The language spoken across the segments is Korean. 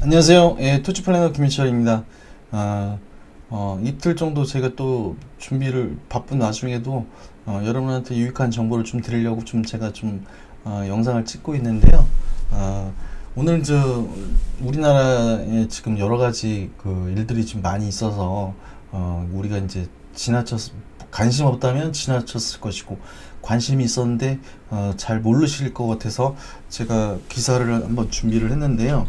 안녕하세요. 예, 투지 플래너 김희철입니다. 이틀 정도 제가 또 준비를 바쁜 와중에도 여러분한테 유익한 정보를 좀 드리려고 제가 영상을 찍고 있는데요. 아, 오늘 우리나라에 지금 여러 가지 그 일들이 좀 많이 있어서 우리가 이제 관심 없다면 지나쳤을 것이고, 관심이 있었는데 잘 모르실 것 같아서 제가 기사를 한번 준비를 했는데요.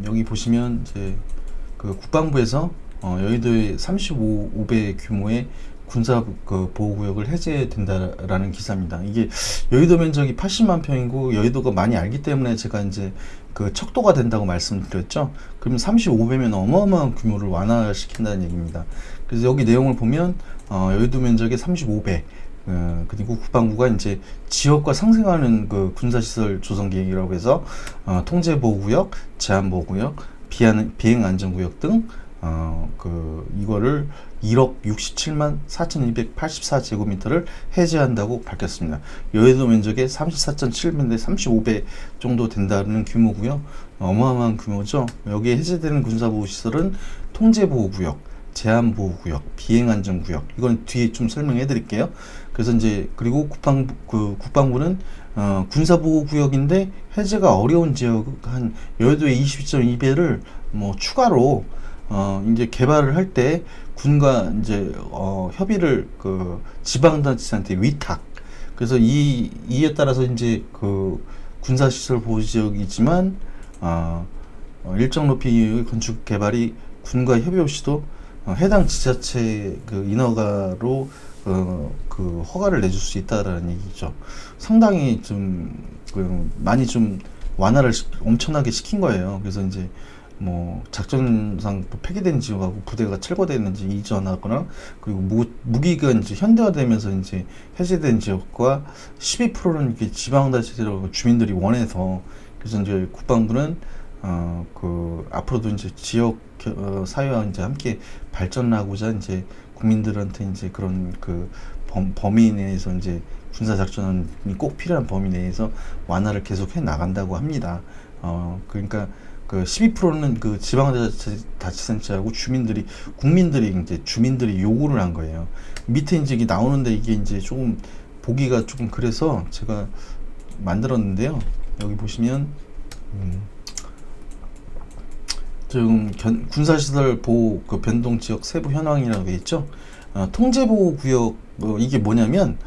여기 보시면 이제 그 국방부에서 여의도의 35배 규모의 군사 그 보호구역을 해제된다라는 기사입니다. 이게 여의도 면적이 80만 평이고 여의도가 많이 알기 때문에 제가 이제 그 척도가 된다고 말씀드렸죠. 그러면 35배면 어마어마한 규모를 완화시킨다는 얘기입니다. 그래서 여기 내용을 보면 여의도 면적의 35배, 그리고 국방부가 이제 지역과 상생하는 그 군사시설 조성 계획이라고 해서 통제보호구역, 제한보호구역, 비행안전구역 등 이거를 1억 67만 4,284제곱미터를 해제한다고 밝혔습니다. 여의도 면적의 34.7배인데 35배 정도 된다는 규모고요. 어마어마한 규모죠. 여기에 해제되는 군사보호시설은 통제보호구역, 제한보호구역, 비행안전구역, 이건 뒤에 좀 설명해 드릴게요. 그래서 이제 그리고 국방부는 군사보호구역인데 해제가 어려운 지역 한 여의도의 22.2배를 뭐 추가로 이제 개발을 할 때 군과 이제 협의를 그 지방자치단체 위탁. 그래서 이에 따라서 이제 그 군사시설 보호지역이지만 일정 높이의 건축 개발이 군과 협의 없이도 해당 지자체 그 인허가로 그 허가를 내줄 수 있다라는 얘기죠. 상당히 많이 완화를 엄청나게 시킨 거예요. 그래서 이제 뭐 작전상 폐기된 지역하고 부대가 철거됐는지 이전하거나, 그리고 무기가 이제 현대화되면서 이제 해제된 지역과 12%는 이렇게 지방자치제로 주민들이 원해서, 그래서 이제 국방부는 앞으로도 이제 지역 사회와 이제 함께 발전하고자 이제 국민들한테 이제 그런 그 범위 내에서 이제 군사 작전이 꼭 필요한 범위 내에서 완화를 계속해 나간다고 합니다. 그러니까 그 12%는 그 지방자치단체하고 주민들이 요구를 한 거예요. 밑에 이제 이게 나오는데 이게 이제 조금 보기가 조금 그래서 제가 만들었는데요. 여기 보시면 지금 군사시설 보호 그 변동 지역 세부 현황이라고 되어 있죠. 통제보호구역 이게 뭐냐면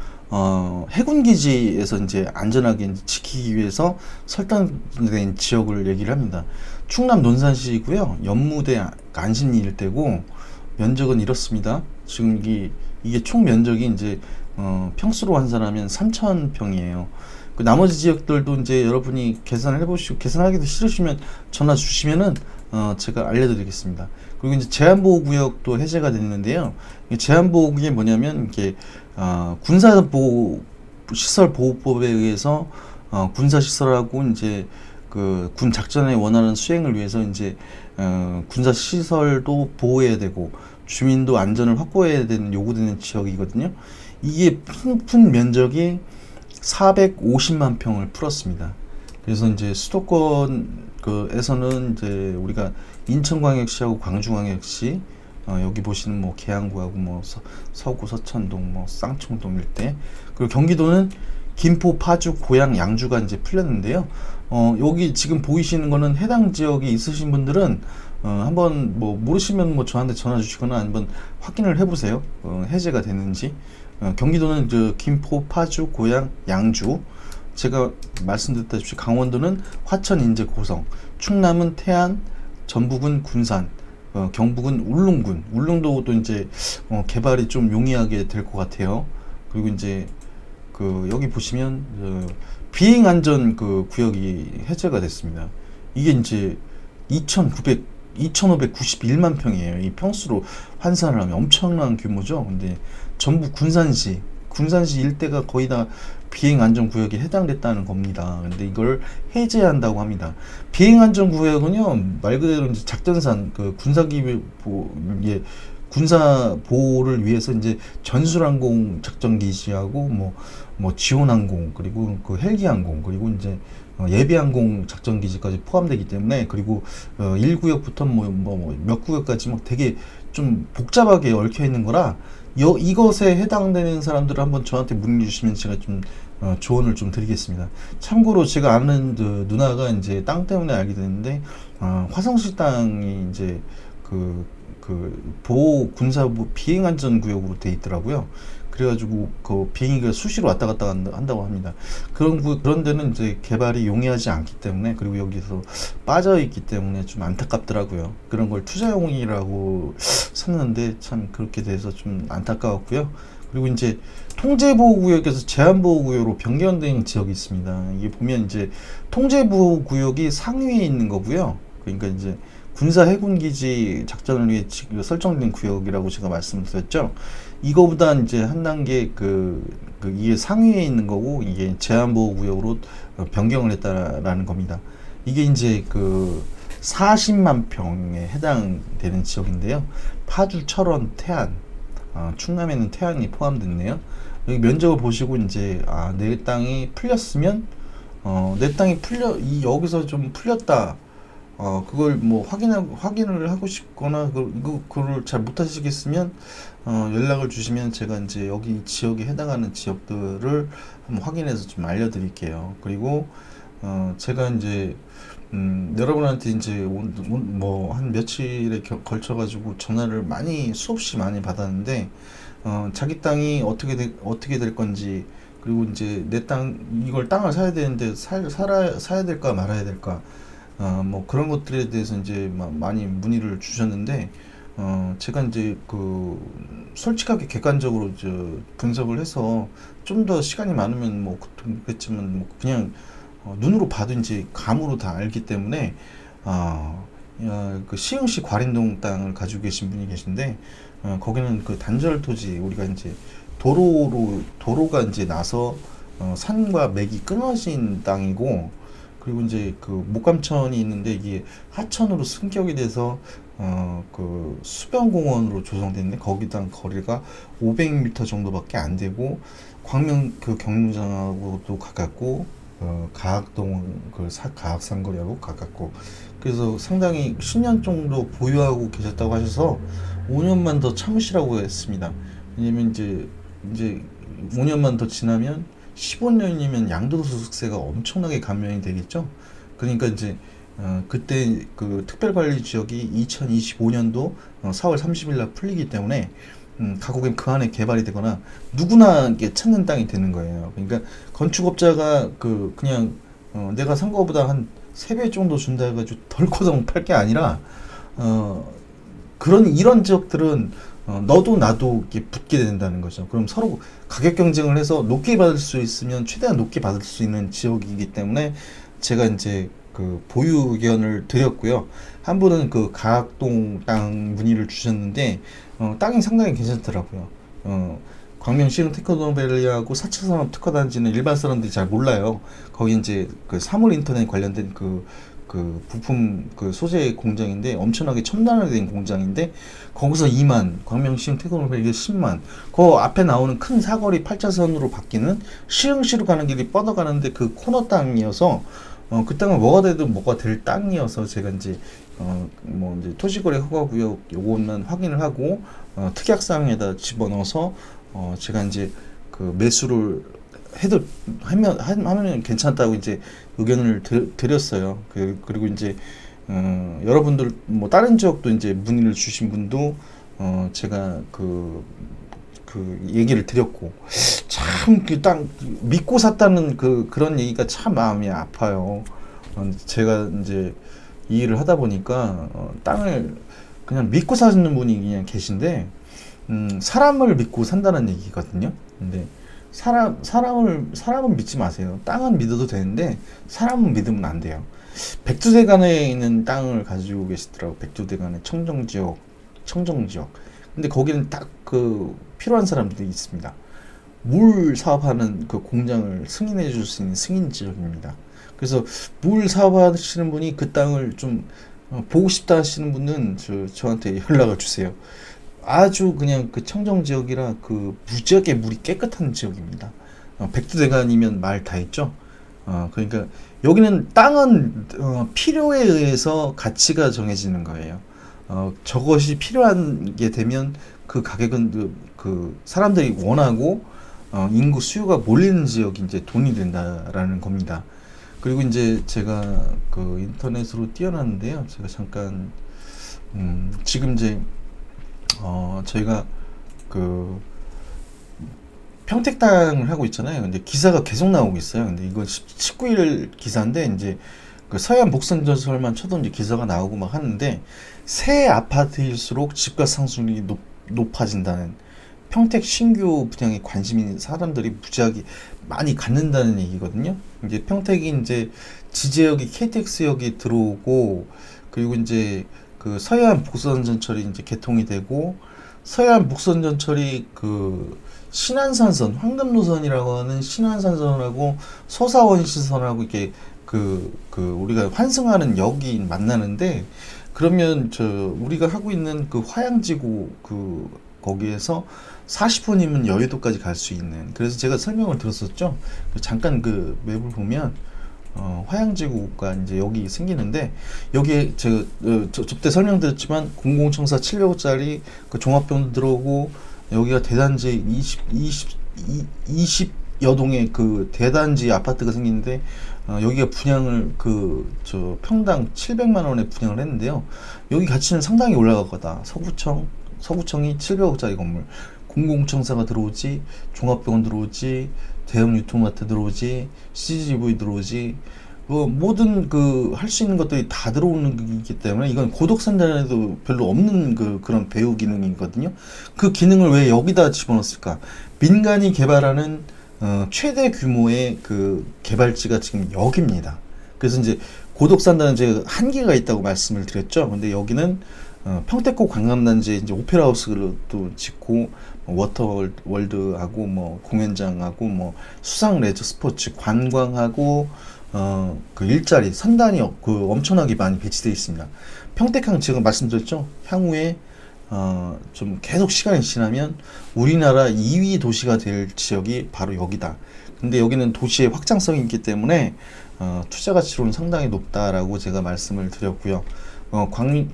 해군 기지에서 이제 안전하게 이제 지키기 위해서 설정된 지역을 얘기를 합니다. 충남 논산시고요. 연무대 안신리 일대고, 면적은 이렇습니다. 지금 이게 총 면적이 이제 평수로 환산하면 3,000평이에요. 그 나머지 지역들도 이제 여러분이 계산을 해보시고, 계산하기도 싫으시면 전화 주시면은 제가 알려드리겠습니다. 그리고 이제 제한보호구역도 해제가 됐는데요. 제한보호구역이 뭐냐면 이게 군사시설보호법에 의해서 군사시설하고 이제 그 군 작전에 원하는 수행을 위해서 이제 군사시설도 보호해야 되고 주민도 안전을 확보해야 되는 요구되는 지역이거든요. 이게 푼 면적이 450만 평을 풀었습니다. 그래서 이제 수도권 에서는 이제 우리가 인천광역시하고 광주광역시, 여기 보시는 뭐 계양구하고 뭐 서구 서천동, 뭐 쌍청동 일대, 그리고 경기도는 김포, 파주, 고양, 양주가 이제 풀렸는데요. 여기 지금 보이시는 거는 해당 지역이 있으신 분들은 한번 뭐 모르시면 뭐 저한테 전화 주시거나 한번 확인을 해보세요. 해제가 됐는지. 경기도는 김포, 파주, 고양, 양주. 제가 말씀드렸다시피 강원도는 화천, 인제, 고성, 충남은 태안, 전북은 군산, 경북은 울릉도도 이제 개발이 좀 용이하게 될 것 같아요. 그리고 이제 여기 보시면 비행안전 구역이 해제가 됐습니다. 이게 이제 2,591만 평이에요. 이 평수로 환산을 하면 엄청난 규모죠. 근데 전북 군산시 일대가 거의 다 비행안전구역에 해당됐다는 겁니다. 근데 이걸 해제한다고 합니다. 비행안전구역은요, 말 그대로 이제 작전산, 군사 보호를 위해서 이제 전술항공 작전기지하고 뭐 지원항공, 그리고 헬기항공, 그리고 이제 예비항공 작전기지까지 포함되기 때문에, 그리고 1구역부터 몇 구역까지 막 되게 좀 복잡하게 얽혀 있는 거라, 이것에 해당되는 사람들을 한번 저한테 문의 주시면 제가 좀 조언을 좀 드리겠습니다. 참고로 제가 아는 그 누나가 이제 땅 때문에 알게 됐는데, 화성시 땅이 이제 보호 군사부 비행안전 구역으로 돼 있더라고요. 그래가지고 그 비행기가 수시로 왔다 갔다 한다고 합니다. 그런 데는 이제 개발이 용이하지 않기 때문에, 그리고 여기서 빠져 있기 때문에 좀 안타깝더라고요. 그런 걸 투자용이라고 샀는데 참 그렇게 돼서 좀 안타까웠고요. 그리고 이제 통제보호구역에서 제한보호구역으로 변경된 지역이 있습니다. 이게 보면 이제 통제보호구역이 상위에 있는 거고요. 그러니까 이제 군사 해군기지 작전을 위해 설정된 구역이라고 제가 말씀드렸죠. 이거보다 이제 한 단계 이게 상위에 있는 거고, 이게 제한보호구역으로 변경을 했다라는 겁니다. 이게 이제 40만 평에 해당되는 지역인데요. 파주, 철원, 태안, 충남에는 태안이 포함됐네요. 여기 면적을 보시고 이제 내 땅이 풀렸으면, 내 땅이 여기서 좀 풀렸다. 그걸 뭐 확인을 하고 싶거나, 그걸 잘 못하시겠으면, 연락을 주시면 제가 이제 여기 지역에 해당하는 지역들을 한번 확인해서 좀 알려드릴게요. 그리고, 제가 이제, 여러분한테 이제 한 며칠에 걸쳐가지고 전화를 수없이 많이 받았는데, 자기 땅이 어떻게 될 건지, 그리고 이제 이걸 땅을 사야 되는데, 사야 될까 말아야 될까, 뭐 그런 것들에 대해서 이제 많이 문의를 주셨는데, 제가 이제 솔직하게 객관적으로 분석을 해서 좀 더 시간이 많으면 뭐 그렇겠지만, 뭐 그냥 눈으로 봐도 이제 감으로 다 알기 때문에, 시흥시 과린동 땅을 가지고 계신 분이 계신데, 거기는 단절 토지, 우리가 이제 도로가 이제 나서 산과 맥이 끊어진 땅이고, 그리고 이제 목감천이 있는데, 이게 하천으로 승격이 돼서 수변공원으로 조성됐는데, 거기랑 거리가 500m 정도밖에 안 되고, 광명 경로장하고도 가깝고, 가학동 가학산거리하고 가깝고, 그래서 상당히 10년 정도 보유하고 계셨다고 하셔서 5년만 더 참으시라고 했습니다. 왜냐면 이제 5년만 더 지나면 15년이면 양도소득세가 엄청나게 감면이 되겠죠. 그러니까 이제 그때 특별관리지역이 2025년도 4월 30일 날 풀리기 때문에, 가곡엔 그 안에 개발이 되거나 누구나 이게 찾는 땅이 되는 거예요. 그러니까 건축업자가 그냥 내가 산 거보다 한 3배 정도 준다 해가지고 덜커덩 팔 게 아니라, 이런 지역들은 너도 나도 이렇게 붙게 된다는 거죠. 그럼 서로 가격 경쟁을 해서 높게 받을 수 있으면 최대한 높게 받을 수 있는 지역이기 때문에, 제가 이제 보유 의견을 드렸고요. 한 분은 가학동 땅 문의를 주셨는데, 땅이 상당히 괜찮더라고요. 광명시흥 테크노밸리하고 4차 산업 특화단지는 일반 사람들이 잘 몰라요. 거기 이제 사물 인터넷 관련된 부품 소재 공장인데, 엄청나게 첨단화된 공장인데, 거기서 2만, 광명시흥 테크노밸리 10만, 그 앞에 나오는 큰 사거리 8차선으로 바뀌는 시흥시로 가는 길이 뻗어가는데, 코너 땅이어서, 그 땅은 뭐가 될 땅이어서, 제가 이제 이제 토지거래 허가구역 요것만 확인을 하고, 특약사항에다 집어넣어서, 제가 이제 매수를 하면 괜찮다고 이제 의견을 드렸어요. 그리고 이제 여러분들 다른 지역도 이제 문의를 주신 분도 제가 얘기를 드렸고, 참 땅 믿고 샀다는 그런 얘기가 참 마음이 아파요. 제가 이제 이 일을 하다 보니까 땅을 그냥 믿고 사시는 분이 그냥 계신데, 사람을 믿고 산다는 얘기거든요. 근데 사람은 믿지 마세요. 땅은 믿어도 되는데 사람은 믿으면 안 돼요. 백두대간에 있는 땅을 가지고 계시더라고. 백두대간의 청정지역. 근데 거기는 딱 필요한 사람들이 있습니다. 물 사업하는 공장을 승인해 줄 수 있는 승인 지역입니다. 그래서 물 사업하시는 분이 그 땅을 좀 보고 싶다 하시는 분은 저한테 연락을 주세요. 아주 그냥 청정 지역이라 무지하게 물이 깨끗한 지역입니다. 백두대간이면 말 다 했죠. 그러니까 여기는 땅은 필요에 의해서 가치가 정해지는 거예요. 저것이 필요한 게 되면 그 가격은 그 사람들이 원하고 인구 수요가 몰리는 지역이 이제 돈이 된다라는 겁니다. 그리고 이제 제가 그 인터넷으로 띄워놨는데요. 제가 잠깐 지금 이제 저희가 그 평택 땅을 하고 있잖아요. 근데 기사가 계속 나오고 있어요. 근데 이거 19일 기사인데 이제 그 서해안 복선전설만 쳐도 이제 기사가 나오고 막 하는데 새 아파트일수록 집값 상승률이 높아진다는 평택 신규 분양에 관심이 사람들이 무지하게 많이 갖는다는 얘기거든요. 이제 평택이 이제 지제역이 KTX역이 들어오고 그리고 이제 그 서해안 복선전철이 이제 개통이 되고 서해안 복선전철이 그 신안산선, 황금노선이라고 하는 신안산선하고 소사원시선하고 이렇게 우리가 환승하는 역이 만나는데 그러면 우리가 하고 있는 그 화양지구 거기에서 40분이면 여의도까지 갈 수 있는 그래서 제가 설명을 들었었죠. 잠깐 그 맵을 보면 화양지구가 이제 여기 생기는데 여기에 제가 저때 설명드렸지만 공공청사 700호짜리 그 종합병도 들어오고 여기가 대단지 20여 동의 그 대단지 아파트가 생기는데 여기가 분양을 평당 700만 원에 분양을 했는데요. 여기 가치는 상당히 올라갈 거다. 서구청이 700억짜리 건물, 공공청사가 들어오지, 종합병원 들어오지, 대형 유통마트 들어오지, CGV 들어오지, 모든 할 수 있는 것들이 다 들어오는 거기 때문에 이건 고독산단에도 별로 없는 그런 배후 기능이거든요. 그 기능을 왜 여기다 집어넣었을까? 민간이 개발하는 최대 규모의 그 개발지가 지금 여기입니다. 그래서 이제 고독산단은 제가 한계가 있다고 말씀을 드렸죠. 근데 여기는 평택고 관광단지에 이제 오페라하우스를 또 짓고 워터월드하고 뭐 공연장하고 뭐 수상 레저 스포츠 관광하고 그 일자리 선단이 엄청나게 많이 배치되어 있습니다. 평택항 제가 말씀드렸죠. 향후에 좀 계속 시간이 지나면 우리나라 2위 도시가 될 지역이 바로 여기다. 근데 여기는 도시의 확장성이 있기 때문에 투자 가치로는 상당히 높다라고 제가 말씀을 드렸고요.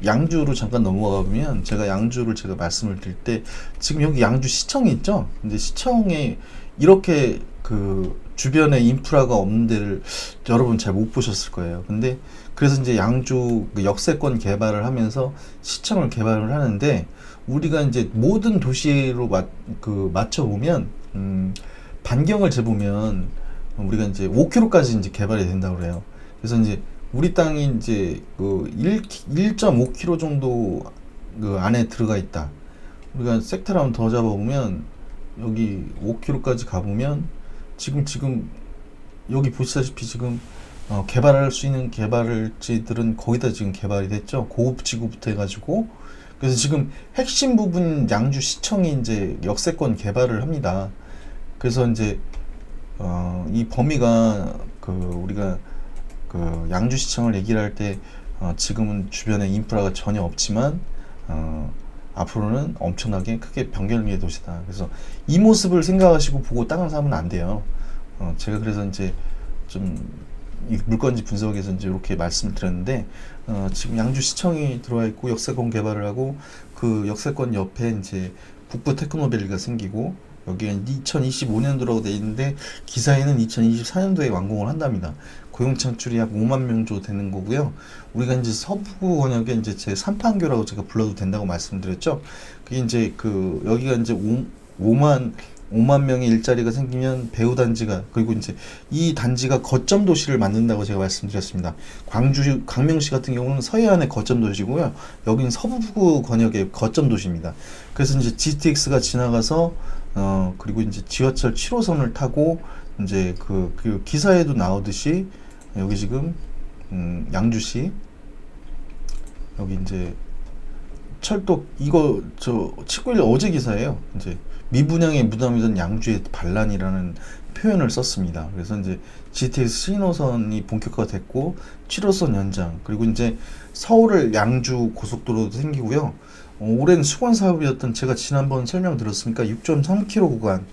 양주로 잠깐 넘어가 보면 제가 양주를 제가 말씀을 드릴 때 지금 여기 양주 시청이 있죠. 근데 시청에 이렇게 주변에 인프라가 없는 데를 여러분 잘 못 보셨을 거예요. 근데 그래서 이제 양주 역세권 개발을 하면서 시청을 개발을 하는데 우리가 이제 모든 도시로 맞춰 보면 반경을 재보면 우리가 이제 5km까지 이제 개발이 된다고 그래요. 그래서 이제 우리 땅이 이제 1.5km 정도 안에 들어가 있다. 우리가 섹터를 한번 더 잡아보면 여기 5km까지 가보면 지금 여기 보시다시피 지금 개발할 수 있는 개발지들은 거기다 지금 개발이 됐죠. 고급지구부터 해가지고 그래서 지금 핵심 부분 양주시청이 이제 역세권 개발을 합니다. 그래서 이제 이 범위가 우리가 양주시청을 얘기를 할 때 지금은 주변에 인프라가 전혀 없지만 앞으로는 엄청나게 크게 변경의 도시다. 그래서 이 모습을 생각하시고 보고 땅을 사면 안 돼요. 제가 그래서 이제 좀 이 물건지 분석에서 이제 이렇게 말씀을 드렸는데 지금 양주시청이 들어와 있고 역세권 개발을 하고 그 역세권 옆에 이제 북부 테크노밸리가 생기고 여기에 2025년도라고 되어 있는데 기사에는 2024년도에 완공을 한답니다. 고용 창출이 약 5만 명 정도 되는 거고요. 우리가 이제 서부 권역에 이제 제 3판교라고 제가 불러도 된다고 말씀드렸죠. 그게 이제 여기가 이제 5만 명의 일자리가 생기면 배후 단지가 그리고 이제 이 단지가 거점 도시를 만든다고 제가 말씀드렸습니다. 광명시 같은 경우는 서해안의 거점 도시고요. 여기는 서부 권역의 거점 도시입니다. 그래서 이제 GTX가 지나가서 그리고 이제 지하철 7호선을 타고 이제 그 기사에도 나오듯이 여기 지금 양주시 여기 이제 철도 이거 19일 어제 기사예요. 이제 미분양에 무덤이던 양주의 반란이라는 표현을 썼습니다. 그래서 이제 GTX 신호선이 본격화됐고 7호선 연장 그리고 이제 서울을 양주 고속도로도 생기고요. 오랜 수건 사업이었던 제가 지난번 설명드렸으니까 6.3km 구간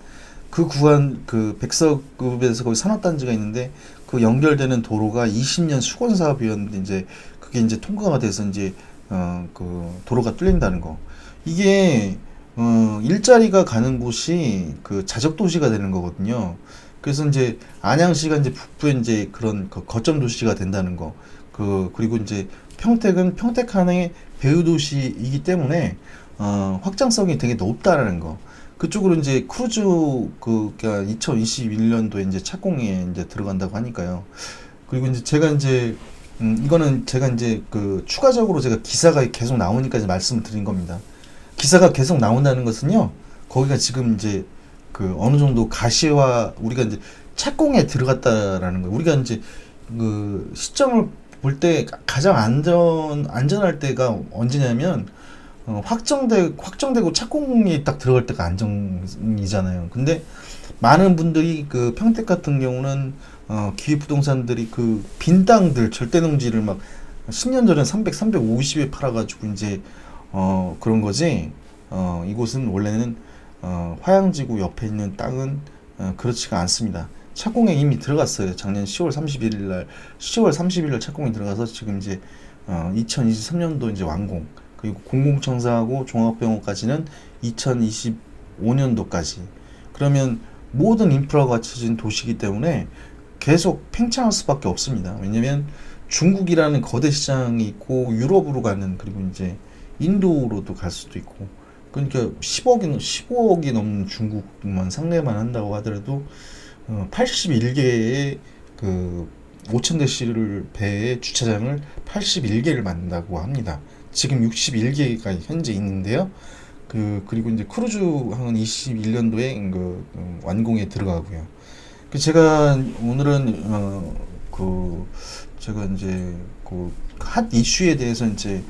그 구간 백석급에서 거기 산업단지가 있는데 그 연결되는 도로가 20년 수건 사업이었는데 이제 그게 이제 통과가 돼서 이제 그 도로가 뚫린다는 거. 이게 일자리가 가는 곳이 그 자적 도시가 되는 거거든요. 그래서 이제 안양시가 이제 북부에 이제 그런 그 거점 도시가 된다는 거. 그리고 이제 평택은 평택 안에 배후 도시이기 때문에 확장성이 되게 높다라는 거. 그쪽으로 이제 크루즈 그러니까 2021년도에 이제 착공에 이제 들어간다고 하니까요. 그리고 이제 제가 이제 이거는 제가 이제 그 추가적으로 제가 기사가 계속 나오니까 이제 말씀을 드린 겁니다. 기사가 계속 나온다는 것은요, 거기가 지금 이제 그 어느 정도 가시화 우리가 이제 착공에 들어갔다라는 거예요. 우리가 이제 그 시점을 볼 때 가장 안전할 때가 언제냐면 확정되고 착공이 딱 들어갈 때가 안정이잖아요. 근데 많은 분들이 그 평택 같은 경우는 기획부동산들이 그 빈 땅들 절대농지를 막 10년 전에 350에 팔아가지고 이제 그런 거지. 이곳은 원래는 화양지구 옆에 있는 땅은 그렇지가 않습니다. 착공에 이미 들어갔어요. 작년 10월 30일 날 착공이 들어가서 지금 이제 2023년도 이제 완공. 그리고 공공청사하고 종합병원까지는 2025년도까지. 그러면 모든 인프라가 갖춰진 도시이기 때문에 계속 팽창할 수밖에 없습니다. 왜냐면 중국이라는 거대 시장이 있고 유럽으로 가는, 그리고 이제 인도로도 갈 수도 있고, 그러니까 15억이 넘는 중국만 상대만 한다고 하더라도 81개의 그 5,000대실 배의 주차장을 81개를 만든다고 합니다. 지금 61개가 현재 있는데요. 그리고 이제 크루즈 항은 21년도에 완공에 들어가고요. 제가 오늘은 제가 이제 그 핫 이슈에 대해서 이제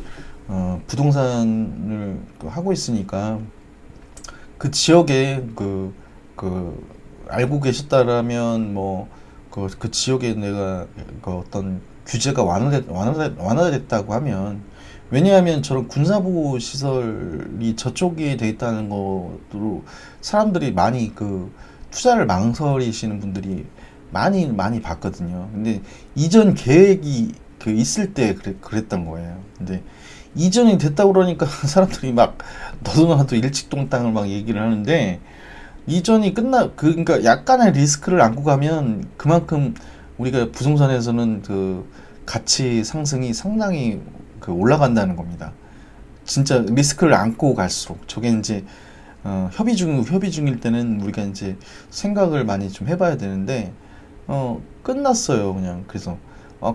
부동산을 하고 있으니까 그 지역에 알고 계셨다라면 그 지역에 내가 그 어떤 규제가 완화됐다고 하면, 왜냐하면 저런 군사보호 시설이 저쪽에 돼 있다는 것으로 사람들이 많이 투자를 망설이시는 분들이 많이 봤거든요. 근데 이전 계획이 있을 때 그랬던 거예요. 근데 이전이 됐다 그러니까 사람들이 막 너도 나도 일직동 땅을 막 얘기를 하는데, 이전이 그러니까 약간의 리스크를 안고 가면 그만큼 우리가 부동산에서는 그 가치 상승이 상당히 올라간다는 겁니다. 진짜 리스크를 안고 갈수록. 저게 이제 협의 중일 때는 우리가 이제 생각을 많이 좀 해봐야 되는데 끝났어요, 그냥. 그래서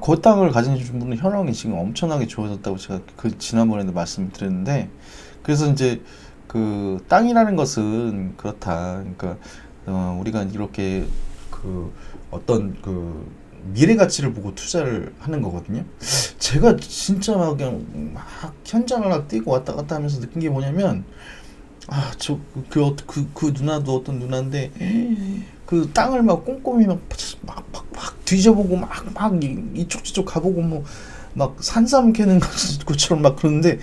그 땅을 가진 분은 현황이 지금 엄청나게 좋아졌다고 제가 지난번에도 말씀드렸는데, 그래서 이제 그 땅이라는 것은 그렇다. 그러니까 우리가 이렇게 어떤 미래 가치를 보고 투자를 하는 거거든요. 제가 진짜 그냥 현장을 막 뛰고 왔다 갔다 하면서 느낀 게 뭐냐면, 그 누나도 어떤 누나인데 그 땅을 막 꼼꼼히 막 뒤져보고 막 이쪽 저쪽 가보고 막 산삼 캐는 것처럼 막 그러는데,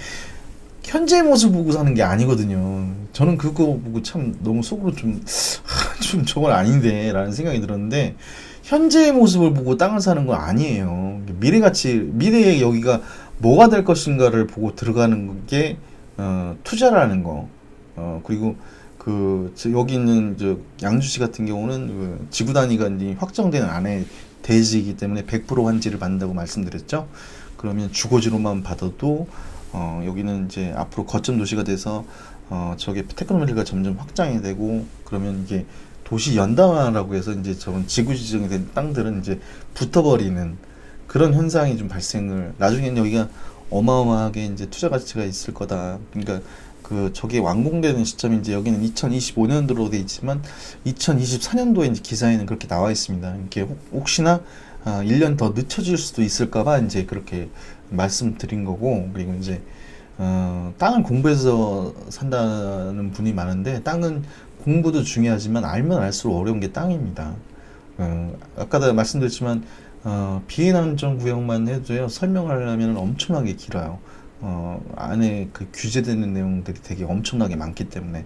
현재의 모습 보고 사는 게 아니거든요. 저는 그거 보고 참 너무 속으로 좀 저건 아닌데 라는 생각이 들었는데, 현재의 모습을 보고 땅을 사는 건 아니에요. 미래에 여기가 뭐가 될 것인가를 보고 들어가는 게 투자라는 거. 그리고 여기 있는 양주시 같은 경우는 지구 단위가 이제 확정된 안에 대지이기 때문에 100% 환지를 받는다고 말씀드렸죠. 그러면 주거지로만 받아도 여기는 이제 앞으로 거점 도시가 돼서 저게 테크놀로지가 점점 확장이 되고, 그러면 이게 도시 연담화라고 해서 이제 저런 지구 지정이 된 땅들은 이제 붙어버리는 그런 현상이 좀 나중에는 여기가 어마어마하게 이제 투자 가치가 있을 거다. 그러니까 저게 완공되는 시점이 이제 여기는 2025년도로 돼 있지만 2024년도에 이제 기사에는 그렇게 나와 있습니다. 이게 혹시나 1년 더 늦춰질 수도 있을까봐 이제 그렇게 말씀드린 거고, 그리고 이제 땅을 공부해서 산다는 분이 많은데, 땅은 공부도 중요하지만 알면 알수록 어려운 게 땅입니다. 아까도 말씀드렸지만 비해난정 구역만 해도요, 설명하려면 엄청나게 길어요. 안에 규제되는 내용들이 되게 엄청나게 많기 때문에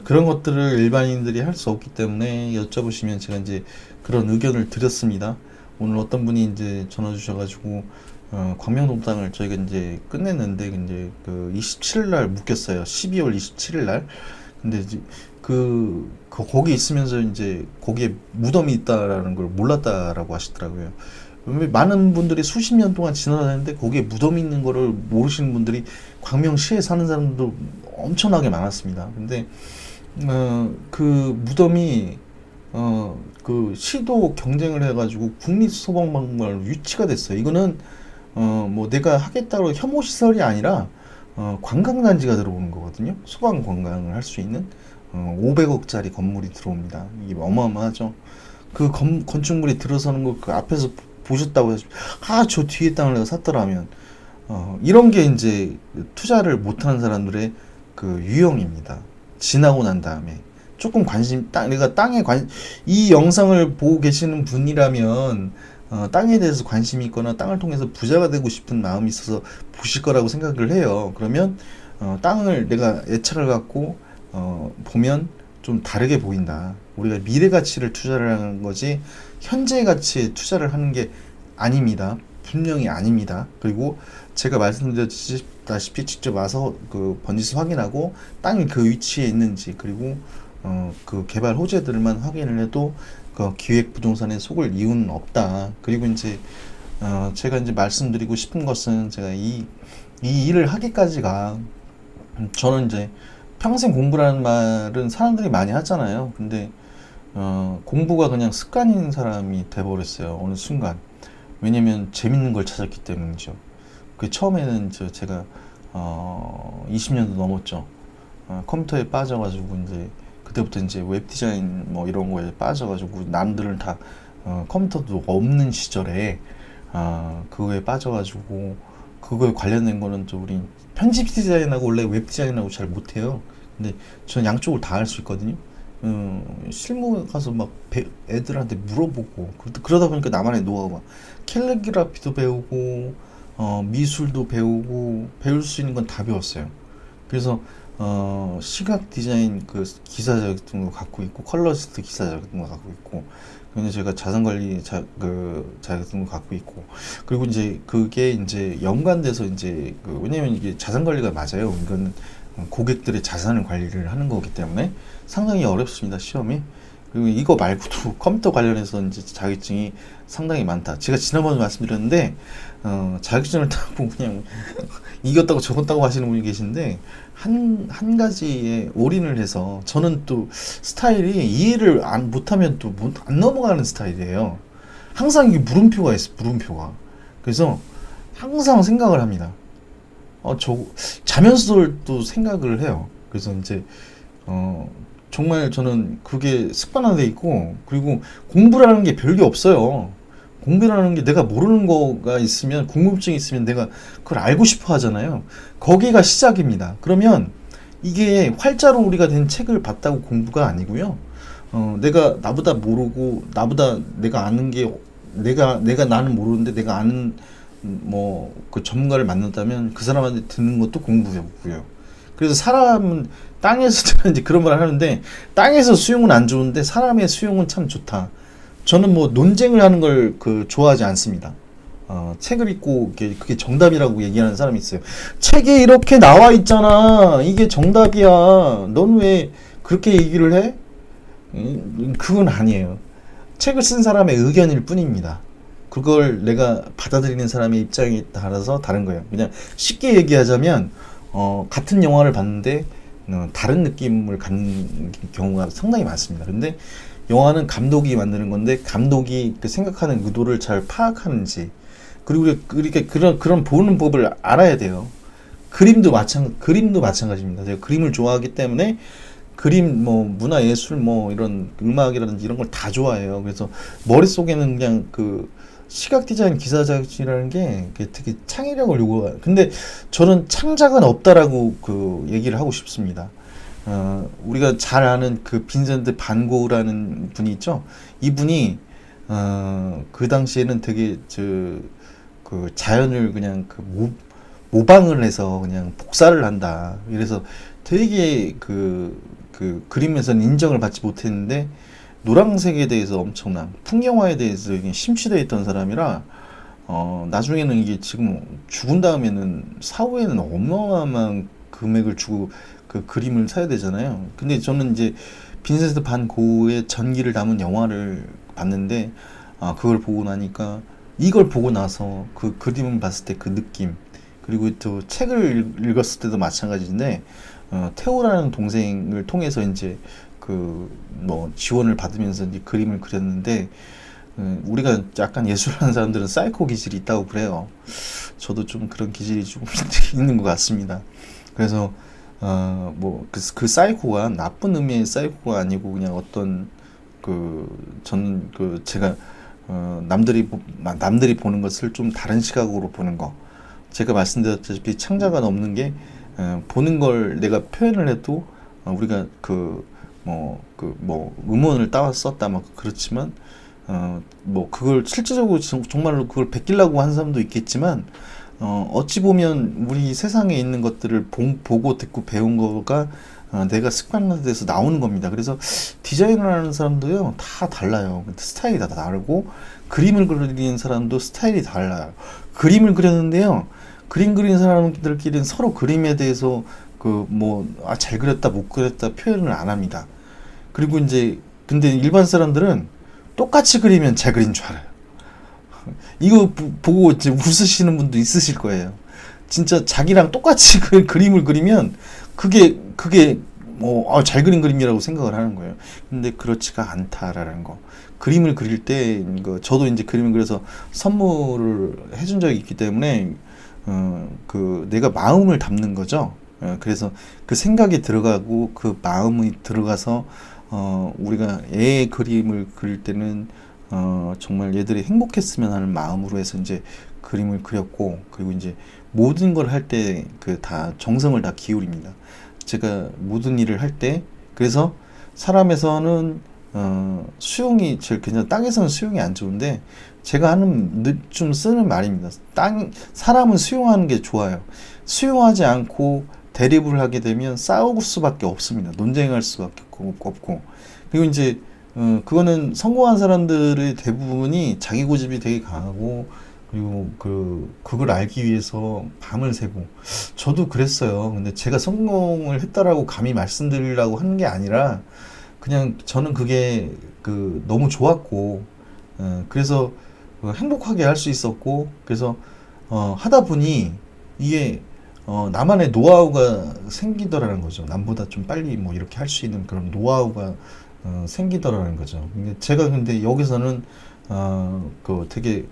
그런 것들을 일반인들이 할 수 없기 때문에 여쭤보시면 제가 이제 그런 의견을 드렸습니다. 오늘 어떤 분이 이제 전화 주셔가지고 광명동땅을 저희가 이제 끝냈는데 이제 그 27일 날 묶였어요. 12월 27일 날. 근데 이제 거기 있으면서 이제 거기에 무덤이 있다라는 걸 몰랐다라고 하시더라고요. 많은 분들이 수십 년 동안 지나다녔는데 거기에 무덤이 있는 거를 모르시는 분들이 광명시에 사는 사람도 엄청나게 많았습니다. 근데 그 무덤이 그 시도 경쟁을 해가지고 국립소방박물관으로 유치가 됐어요. 이거는 뭐 내가 하겠다고 혐오 시설이 아니라 관광단지가 들어오는 거거든요. 소방 관광을 할 수 있는 500억짜리 건물이 들어옵니다. 이게 어마어마하죠. 그 건축물이 들어서는 거 그 앞에서 보셨다고 해서 저 뒤에 땅을 내가 샀더라면 이런 게 이제 투자를 못하는 사람들의 그 유형입니다. 지나고 난 다음에 조금 내가 이 영상을 보고 계시는 분이라면 땅에 대해서 관심이 있거나 땅을 통해서 부자가 되고 싶은 마음이 있어서 보실 거라고 생각을 해요. 그러면 땅을 내가 애착을 갖고 보면 좀 다르게 보인다. 우리가 미래 가치를 투자를 하는 거지 현재 가치에 투자를 하는 게 아닙니다. 분명히 아닙니다. 그리고 제가 말씀드렸다시피 직접 와서 그 번지수 확인하고 땅이 그 위치에 있는지 그리고 그 개발 호재들만 확인을 해도 그 기획부동산에 속을 이유는 없다. 그리고 이제 제가 이제 말씀드리고 싶은 것은 제가 이 일을 하기까지가 저는 이제 평생 공부라는 말은 사람들이 많이 하잖아요. 근데 공부가 그냥 습관인 사람이 돼버렸어요. 어느 순간. 왜냐면 재밌는 걸 찾았기 때문이죠. 그 처음에는 제가 20년도 넘었죠. 컴퓨터에 빠져가지고 이제 그때부터 이제 웹 디자인 뭐 이런 거에 빠져가지고 남들은 다 컴퓨터도 없는 시절에 그거에 빠져가지고 그거에 관련된 거는 또 우리 편집 디자인하고 원래 웹 디자인하고 잘 못해요. 근데 전 양쪽을 다 할 수 있거든요. 실무 가서 막 애들한테 물어보고 그러다 보니까 나만의 노하우가 캘리그라피도 배우고 미술도 배우고 배울 수 있는 건 다 배웠어요. 그래서 시각 디자인 그 기사 자격증도 갖고 있고 컬러리스트 기사 자격증도 갖고 있고 근데 제가 자산관리 자격증도 갖고 있고 그리고 이제 그게 이제 연관돼서 이제 왜냐면 이게 자산관리가 맞아요. 이거는 고객들의 자산을 관리를 하는 거기 때문에 상당히 어렵습니다. 시험이. 그리고 이거 말고도 컴퓨터 관련해서 이제 자격증이 상당히 많다. 제가 지난번에 말씀드렸는데 자격증을 따고 그냥 이겼다고 저겼다고 하시는 분이 계신데 한 가지에 올인을 해서 저는 또 스타일이 이해를 못하면 또 안 넘어가는 스타일이에요. 항상 이게 물음표가 있어. 물음표가. 그래서 항상 생각을 합니다. 자면서도 생각을 해요. 그래서 이제 정말 저는 그게 습관화돼 있고 그리고 공부라는 게 별게 없어요. 공부라는 게 내가 모르는 거가 있으면 궁금증이 있으면 내가 그걸 알고 싶어 하잖아요. 거기가 시작입니다. 그러면 이게 활자로 우리가 된 책을 봤다고 공부가 아니고요. 내가 나보다 모르고 나보다 내가 아는 게 나는 모르는데 내가 아는 뭐 그 전문가를 만났다면 그 사람한테 듣는 것도 공부고요. 그래서 사람은 땅에서 이제 그런 말 하는데 땅에서 수용은 안 좋은데 사람의 수용은 참 좋다. 저는 뭐 논쟁을 하는 걸 좋아하지 않습니다. 책을 읽고 그게 정답이라고 얘기하는 사람이 있어요. 책에 이렇게 나와 있잖아. 이게 정답이야. 넌 왜 그렇게 얘기를 해? 그건 아니에요. 책을 쓴 사람의 의견일 뿐입니다. 그걸 내가 받아들이는 사람의 입장에 따라서 다른 거예요. 그냥 쉽게 얘기하자면 같은 영화를 봤는데 다른 느낌을 갖는 경우가 상당히 많습니다. 근데 영화는 감독이 만드는 건데 감독이 그 생각하는 의도를 잘 파악하는지 그리고 이렇게 그런 보는 법을 알아야 돼요. 그림도 마찬가지입니다. 제가 그림을 좋아하기 때문에 그림, 뭐 문화 예술, 뭐 이런 음악이라든지 이런 걸 다 좋아해요. 그래서 머릿속에는 그냥 시각 디자인 기사 자격증이라는 게 되게 창의력을 요구해요. 근데 저는 창작은 없다라고 얘기를 하고 싶습니다. 우리가 잘 아는 그 빈센트 반 고흐라는 분이 있죠. 이분이 그 당시에는 되게 자연을 그냥 모방을 해서 그냥 복사를 한다. 그래서 되게 그림에서는 인정을 받지 못했는데 노란색에 대해서 엄청난 풍경화에 대해서 심취되어 있던 사람이라 나중에는 이게 지금 죽은 다음에는 사후에는 어마어마한 금액을 주고 그 그림을 사야 되잖아요. 근데 저는 이제 빈센트 반 고흐의 전기를 담은 영화를 봤는데 그걸 보고 나니까 이걸 보고 나서 그 그림을 봤을 때 그 느낌 그리고 또 책을 읽었을 때도 마찬가지인데 테오라는 동생을 통해서 이제 그 뭐 지원을 받으면서 이제 그림을 그렸는데 우리가 약간 예술하는 사람들은 사이코 기질이 있다고 그래요. 저도 좀 그런 기질이 좀 있는 것 같습니다. 그래서 그 사이코가 나쁜 의미의 사이코가 아니고 그냥 어떤 저는 제가 남들이 보는 것을 좀 다른 시각으로 보는 거. 제가 말씀드렸다시피 창자가 없는 게 보는 걸 내가 표현을 해도 우리가 음원을 따와 썼다 막 그렇지만 그걸 실질적으로 정말로 그걸 베끼려고 한 사람도 있겠지만 어찌 보면 우리 세상에 있는 것들을 보고 듣고 배운 거가 내가 습관화돼서 나오는 겁니다. 그래서 디자인을 하는 사람도요 다 달라요. 스타일이 다 다르고 그림을 그리는 사람도 스타일이 달라요. 그림을 그렸는데요, 그림 그리는 사람들끼리는 서로 그림에 대해서 잘 그렸다 못 그렸다 표현을 안 합니다. 그리고 이제 근데 일반 사람들은 똑같이 그리면 잘 그린 줄 알아요. 이거 보고 이제 웃으시는 분도 있으실 거예요. 진짜 자기랑 똑같이 그림을 그리면 그게 잘 그린 그림이라고 생각을 하는 거예요. 근데 그렇지가 않다라는 거. 그림을 그릴 때 저도 이제 그림을 그려서 선물을 해준 적이 있기 때문에 내가 마음을 담는 거죠. 그래서 그 생각이 들어가고 그 마음이 들어가서 우리가 애의 그림을 그릴 때는 정말 얘들이 행복했으면 하는 마음으로 해서 이제 그림을 그렸고, 그리고 이제 모든 걸 할 때 다 정성을 다 기울입니다. 제가 모든 일을 할 때, 그래서 사람에서는 수용이 제일 괜찮아. 땅에서는 수용이 안 좋은데 제가 좀 쓰는 말입니다. 사람은 수용하는 게 좋아요. 수용하지 않고 대립을 하게 되면 싸울 수밖에 없습니다. 논쟁할 수밖에 없고. 그리고 이제 그거는 성공한 사람들의 대부분이 자기 고집이 되게 강하고, 그리고 그걸 알기 위해서 밤을 새고, 저도 그랬어요. 근데 제가 성공을 했다라고 감히 말씀드리려고 하는 게 아니라 그냥 저는 그게 너무 좋았고, 그래서 행복하게 할 수 있었고, 그래서 하다 보니 이게 나만의 노하우가 생기더라는 거죠. 남보다 좀 빨리 이렇게 할 수 있는 그런 노하우가 생기더라는 거죠. 근데 여기서는 되게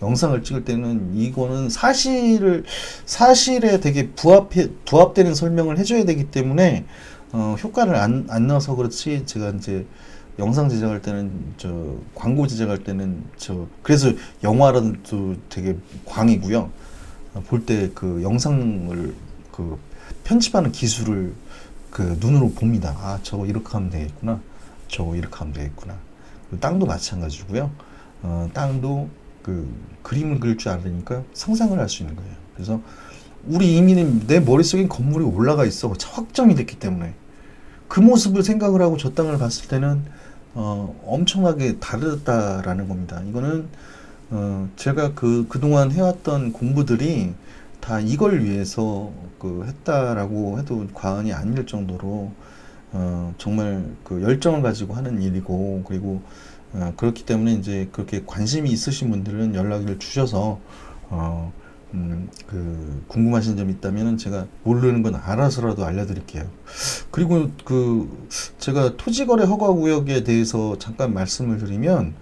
영상을 찍을 때는 이거는 사실에 되게 부합되는 설명을 해줘야 되기 때문에 효과를 안 넣어서 그렇지, 제가 이제 영상 제작할 때는 광고 제작할 때는 그래서 영화라도 되게 광이고요. 볼 때 영상을 편집하는 기술을 눈으로 봅니다. 저거 이렇게 하면 되겠구나. 저거 이렇게 하면 되겠구나. 땅도 마찬가지고요. 땅도 그림을 그릴 줄 알으니까 상상을 할 수 있는 거예요. 그래서 이미 내 머릿속에 건물이 올라가 있어. 확정이 됐기 때문에 그 모습을 생각을 하고 저 땅을 봤을 때는 엄청나게 다르다라는 겁니다. 이거는 제가 그동안 해왔던 공부들이 다 이걸 위해서 했다라고 해도 과언이 아닐 정도로 정말 열정을 가지고 하는 일이고, 그리고 그렇기 때문에 이제 그렇게 관심이 있으신 분들은 연락을 주셔서 궁금하신 점 있다면은 제가 모르는 건 알아서라도 알려드릴게요. 그리고 제가 토지거래 허가구역에 대해서 잠깐 말씀을 드리면,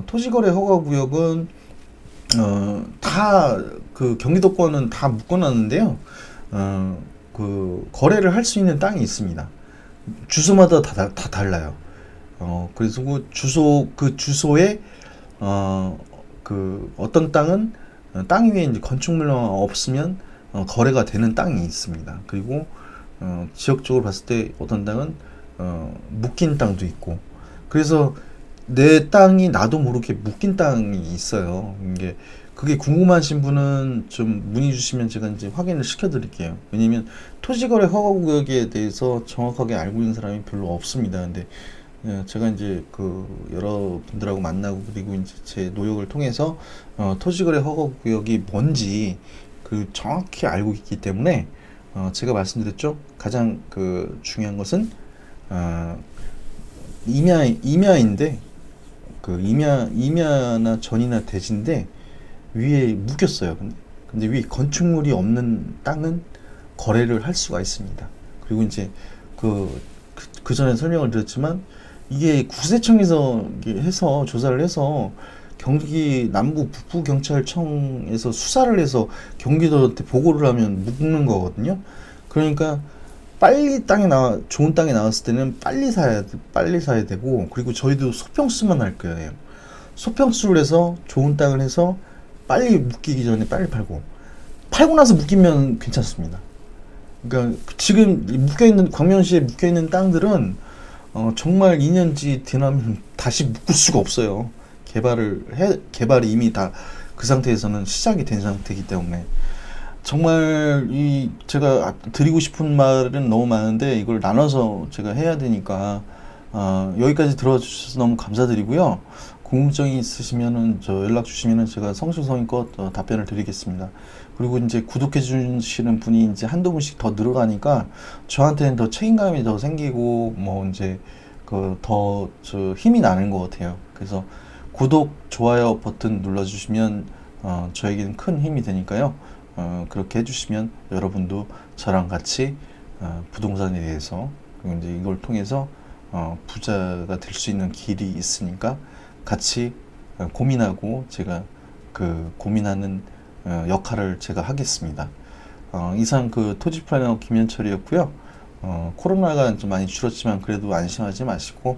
토지거래 허가구역은 다 경기도권은 다 묶어놨는데요. 거래를 할 수 있는 땅이 있습니다. 주소마다 다 달라요. 그래서 주소에 어떤 땅은 땅 위에 이제 건축물만 없으면 거래가 되는 땅이 있습니다. 그리고 지역적으로 봤을 때 어떤 땅은 묶인 땅도 있고, 그래서 내 땅이 나도 모르게 묶인 땅이 있어요. 그게 궁금하신 분은 좀 문의 주시면 제가 이제 확인을 시켜드릴게요. 왜냐면 토지거래 허가구역에 대해서 정확하게 알고 있는 사람이 별로 없습니다. 근데 예, 제가 이제 그 여러분들하고 만나고 그리고 이제 제 노력을 통해서 토지거래 허가구역이 뭔지 그 정확히 알고 있기 때문에 제가 말씀드렸죠. 가장 그 중요한 것은 어, 임야인데 그 임야나 전이나 대지인데 위에 묶였어요. 근데 위에 건축물이 없는 땅은 거래를 할 수가 있습니다. 그리고 이제 그 전에 설명을 드렸지만 이게 국세청에서 이게 해서 조사를 해서 경기 남부 북부 경찰청에서 수사를 해서 경기도한테 보고를 하면 묶는 거거든요. 그러니까 빨리 좋은 땅에 나왔을 때는 빨리 사야 되고, 그리고 저희도 소평수만 할 거예요. 소평수를 해서 좋은 땅을 해서 빨리 묶이기 전에 빨리 팔고 나서 묶이면 괜찮습니다. 그러니까 지금 광명시에 묶여있는 땅들은 정말 2년지 지나면 다시 묶을 수가 없어요. 개발이 이미 다 그 상태에서는 시작이 된 상태이기 때문에 정말 제가 드리고 싶은 말은 너무 많은데 이걸 나눠서 제가 해야 되니까 여기까지 들어주셔서 너무 감사드리고요. 궁금증이 있으시면은 연락 주시면은 제가 성심성의껏 답변을 드리겠습니다. 그리고 이제 구독해 주시는 분이 이제 한두 분씩 더 늘어가니까 저한테는 더 책임감이 더 생기고 뭐 이제 더 힘이 나는 것 같아요. 그래서 구독, 좋아요 버튼 눌러주시면 저에게는 큰 힘이 되니까요. 그렇게 해주시면 여러분도 저랑 같이 부동산에 대해서 그리고 이제 이걸 통해서 부자가 될 수 있는 길이 있으니까 같이 고민하고 제가 그 고민하는 역할을 제가 하겠습니다. 이상 그 토지 플래너 김현철이었고요. 코로나가 좀 많이 줄었지만 그래도 안심하지 마시고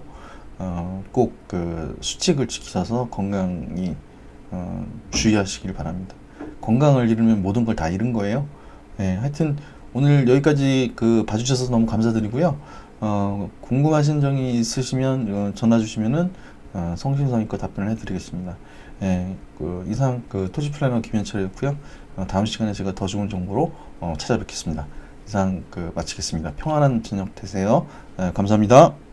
꼭 그 수칙을 지키셔서 건강히 주의하시길 바랍니다. 건강을 잃으면 모든 걸 다 잃은 거예요. 네, 하여튼 오늘 여기까지 봐주셔서 너무 감사드리고요. 궁금하신 점이 있으시면 전화 주시면은 성심성의껏 답변을 해드리겠습니다. 네, 이상 토지 플래너 김현철이었고요. 다음 시간에 제가 더 좋은 정보로 찾아뵙겠습니다. 이상 마치겠습니다. 평안한 저녁 되세요. 감사합니다.